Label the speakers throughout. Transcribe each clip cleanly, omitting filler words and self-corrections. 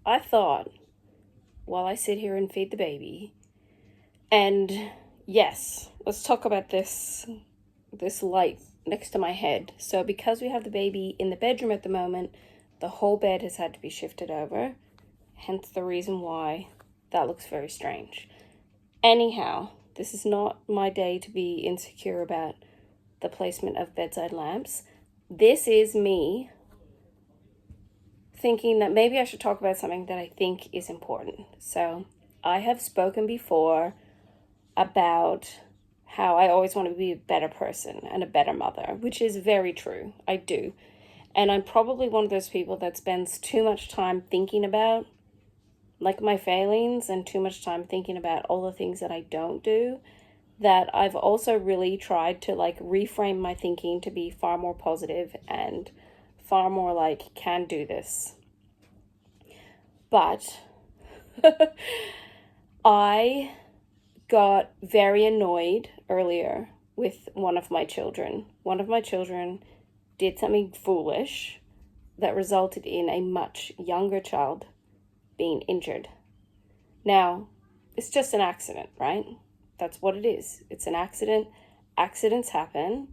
Speaker 1: I thought, while I sit here and feed the baby, and yes, let's talk about this light next to my head. So because we have the baby in the bedroom at the moment, the whole bed has had to be shifted over, hence the reason why that looks very strange. Anyhow, this is not my day to be insecure about the placement of bedside lamps. This is me thinking that maybe I should talk about something that I think is important. So I have spoken before about how I always want to be a better person and a better mother, which is very true. I do. And I'm probably one of those people that spends too much time thinking about like my failings and too much time thinking about all the things that I don't do, that I've also really tried to like reframe my thinking to be far more positive and far more like, can do this. But I got very annoyed earlier with one of my children. One of my children did something foolish that resulted in a much younger child being injured. Now, it's just an accident, right? That's what it is. It's an accident. Accidents happen.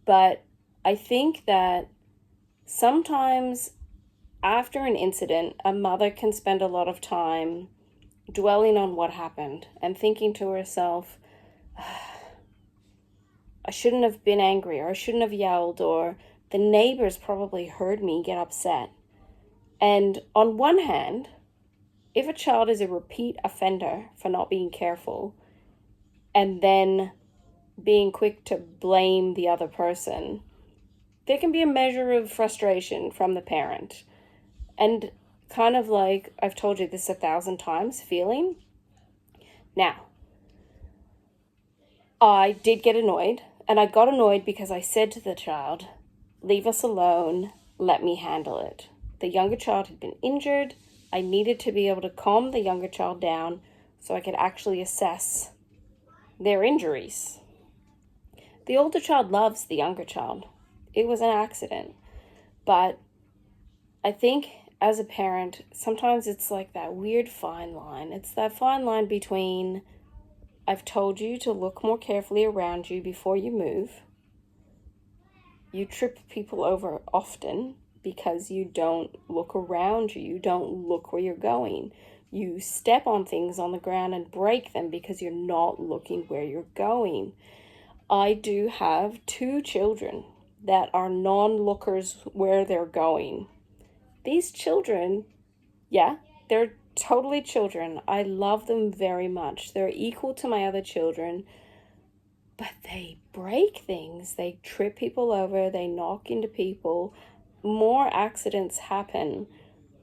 Speaker 1: But I think that sometimes after an incident, a mother can spend a lot of time dwelling on what happened and thinking to herself, I shouldn't have been angry, or I shouldn't have yelled, or the neighbors probably heard me get upset. And on one hand, if a child is a repeat offender for not being careful and then being quick to blame the other person, there can be a measure of frustration from the parent. And kind of like, I've told you this 1,000 times, feeling. Now, I did get annoyed, and I got annoyed because I said to the child, leave us alone, let me handle it. The younger child had been injured. I needed to be able to calm the younger child down so I could actually assess their injuries. The older child loves the younger child. It was an accident. But I think as a parent, sometimes it's like that weird fine line. It's that fine line between, I've told you to look more carefully around you before you move. You trip people over often because you don't look around you. You don't look where you're going. You step on things on the ground and break them because you're not looking where you're going. I do have 2 children that are non-lookers where they're going. These children, yeah, they're totally children. I love them very much. They're equal to my other children, but they break things. They trip people over. They knock into people. More accidents happen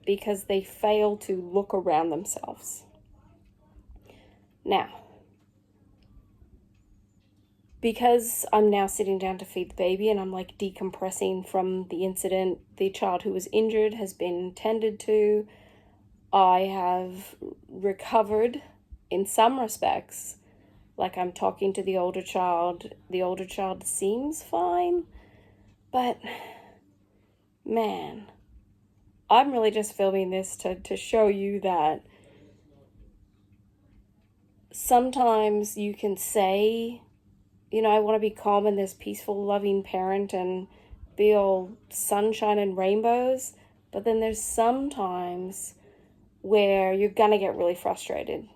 Speaker 1: because they fail to look around themselves. Now, because I'm now sitting down to feed the baby and I'm like decompressing from the incident, the child who was injured has been tended to. I have recovered in some respects. Like, I'm talking to the older child. The older child seems fine, but man, I'm really just filming this to show you that sometimes you can say, you know, I want to be calm and this peaceful, loving parent and be all sunshine and rainbows. But then there's sometimes where you're going to get really frustrated.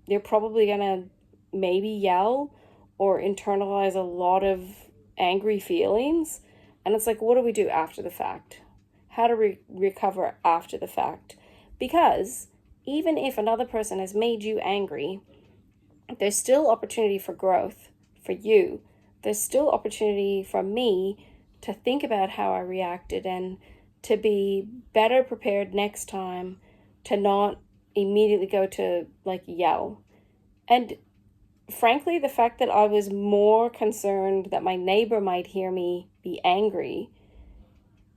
Speaker 1: You're probably going to maybe yell or internalize a lot of angry feelings. And it's like, what do we do after the fact? How to recover after the fact? Because even if another person has made you angry, there's still opportunity for growth for you. There's still opportunity for me to think about how I reacted and to be better prepared next time, to not immediately go to like yell. And frankly, the fact that I was more concerned that my neighbor might hear me be angry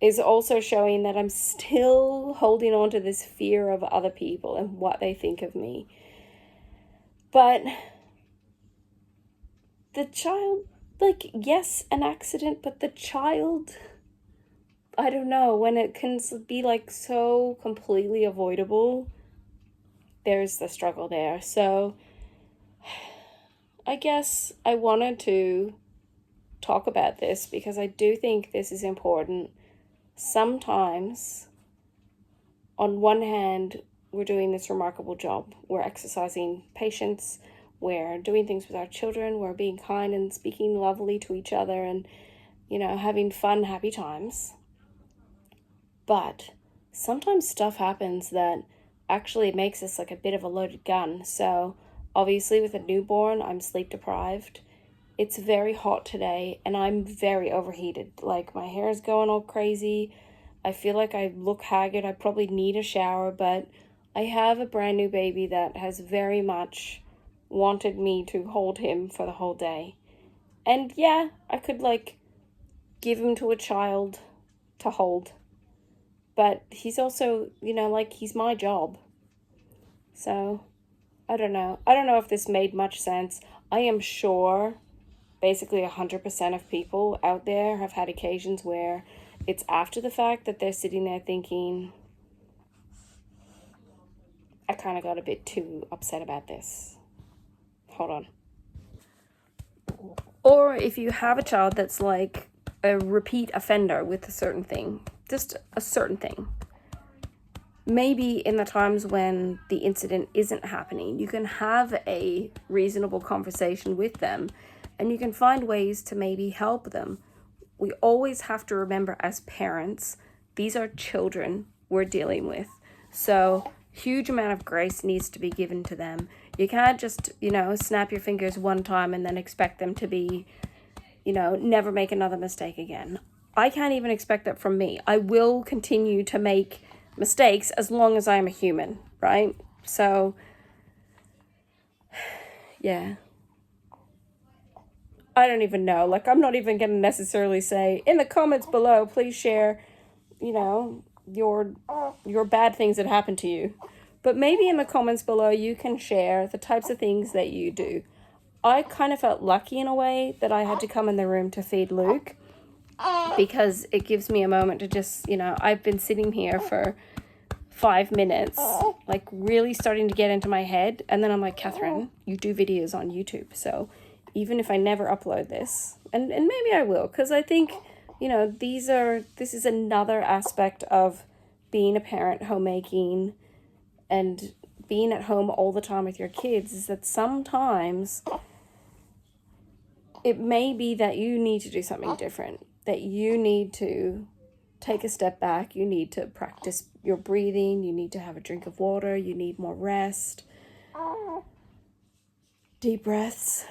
Speaker 1: is also showing that I'm still holding on to this fear of other people and what they think of me. But the child, like, yes, an accident, but the child I don't know, when it can be like so completely avoidable, there's the struggle there. So I guess I wanted to talk about this because I do think this is important. Sometimes, on one hand, we're doing this remarkable job. We're exercising patience, we're doing things with our children, we're being kind and speaking lovely to each other and, having fun, happy times. But sometimes stuff happens that actually makes us like a bit of a loaded gun. So, obviously, with a newborn, I'm sleep deprived. It's very hot today and I'm very overheated. Like, my hair is going all crazy. I feel like I look haggard. I probably need a shower, but I have a brand new baby that has very much wanted me to hold him for the whole day. And yeah, I could like give him to a child to hold, but he's also, like he's my job. So I don't know. I don't know if this made much sense. I am sure basically 100% of people out there have had occasions where it's after the fact that they're sitting there thinking, I kind of got a bit too upset about this. Hold on. Or if you have a child that's like a repeat offender with a certain thing, just a certain thing. Maybe in the times when the incident isn't happening, you can have a reasonable conversation with them and you can find ways to maybe help them. We always have to remember as parents, these are children we're dealing with. So huge amount of grace needs to be given to them. You can't just, snap your fingers one time and then expect them to be, never make another mistake again. I can't even expect that from me. I will continue to make mistakes as long as I'm a human, right? So, yeah. I don't even know. Like, I'm not even going to necessarily say, in the comments below, please share, your bad things that happened to you. But maybe in the comments below, you can share the types of things that you do. I kind of felt lucky in a way that I had to come in the room to feed Luke because it gives me a moment to just, I've been sitting here for 5 minutes, like really starting to get into my head. And then I'm like, Katherine, you do videos on YouTube. So even if I never upload this, and maybe I will, because I think, this is another aspect of being a parent, homemaking, and being at home all the time with your kids, is that sometimes it may be that you need to do something different, that you need to take a step back, you need to practice your breathing, you need to have a drink of water, you need more rest, deep breaths,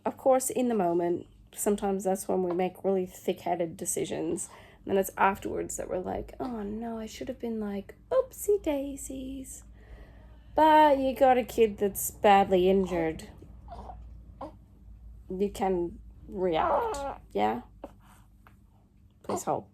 Speaker 1: Of course, in the moment, sometimes that's when we make really thick-headed decisions. And then it's afterwards that we're like, oh no, I should have been like, oopsie daisies. But you got a kid that's badly injured. You can react, yeah? Please hold.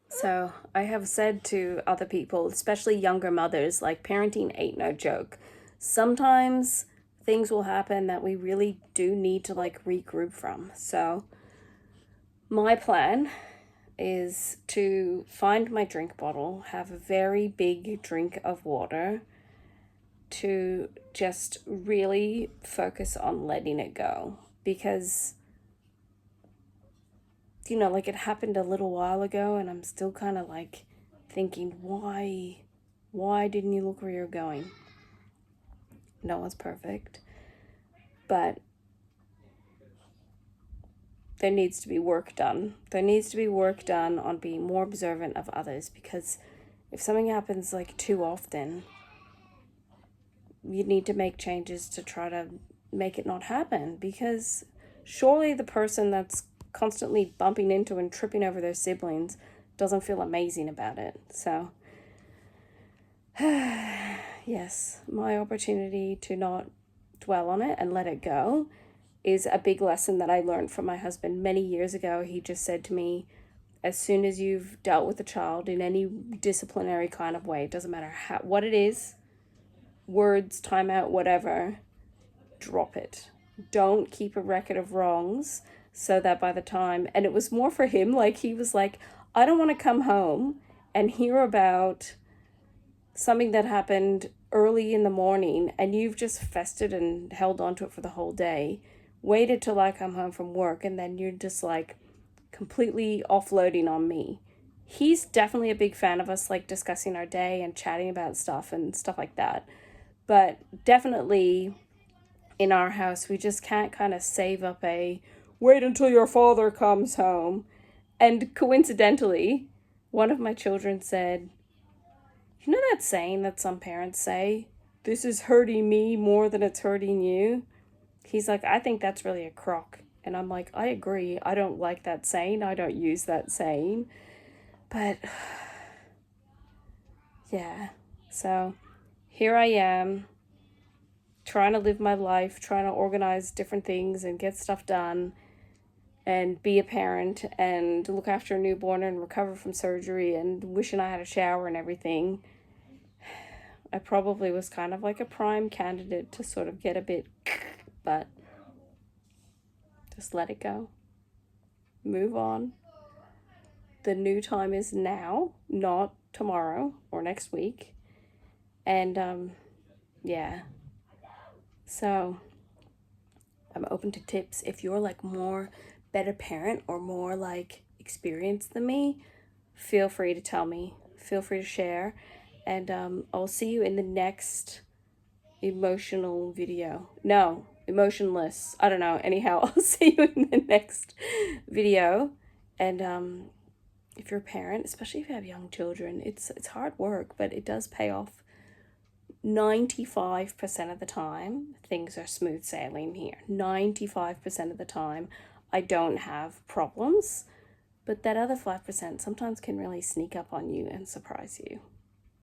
Speaker 1: So I have said to other people, especially younger mothers, like parenting ain't no joke. Sometimes things will happen that we really do need to like regroup from. So my plan is to find my drink bottle, have a very big drink of water, to just really focus on letting it go. Because, like it happened a little while ago and I'm still kind of like thinking, why didn't you look where you're going? No one's perfect, but there needs to be work done. There needs to be work done on being more observant of others, because if something happens like too often, you need to make changes to try to make it not happen, because surely the person that's constantly bumping into and tripping over their siblings doesn't feel amazing about it. So yes, my opportunity to not dwell on it and let it go is a big lesson that I learned from my husband many years ago. He just said to me, as soon as you've dealt with a child in any disciplinary kind of way, it doesn't matter what it is, words, timeout, whatever, drop it. don't keep a record of wrongs so that by the time, and it was more for him, like he was like, I don't want to come home and hear about something that happened early in the morning and you've just festered and held on to it for the whole day, waited till I come home from work, and then you're just like completely offloading on me. He's definitely a big fan of us like discussing our day and chatting about stuff and stuff like that. But definitely in our house, we just can't kind of save up a wait until your father comes home. And coincidentally, one of my children said, you know that saying that some parents say, this is hurting me more than it's hurting you? He's like, I think that's really a crock. And I'm like, I agree. I don't like that saying. I don't use that saying. But yeah, so here I am trying to live my life, trying to organize different things and get stuff done and be a parent and look after a newborn and recover from surgery and wishing I had a shower and everything. I probably was kind of like a prime candidate to sort of get a bit, but just let it go. Move on. The new time is now, not tomorrow or next week. And yeah. So I'm open to tips. If you're like more better parent or more like experienced than me, feel free to tell me. Feel free to share. And I'll see you in the next emotional video. No, emotionless. I don't know. Anyhow, I'll see you in the next video. And if you're a parent, especially if you have young children, it's hard work, but it does pay off. 95% of the time, things are smooth sailing here. 95% of the time, I don't have problems. But that other 5% sometimes can really sneak up on you and surprise you.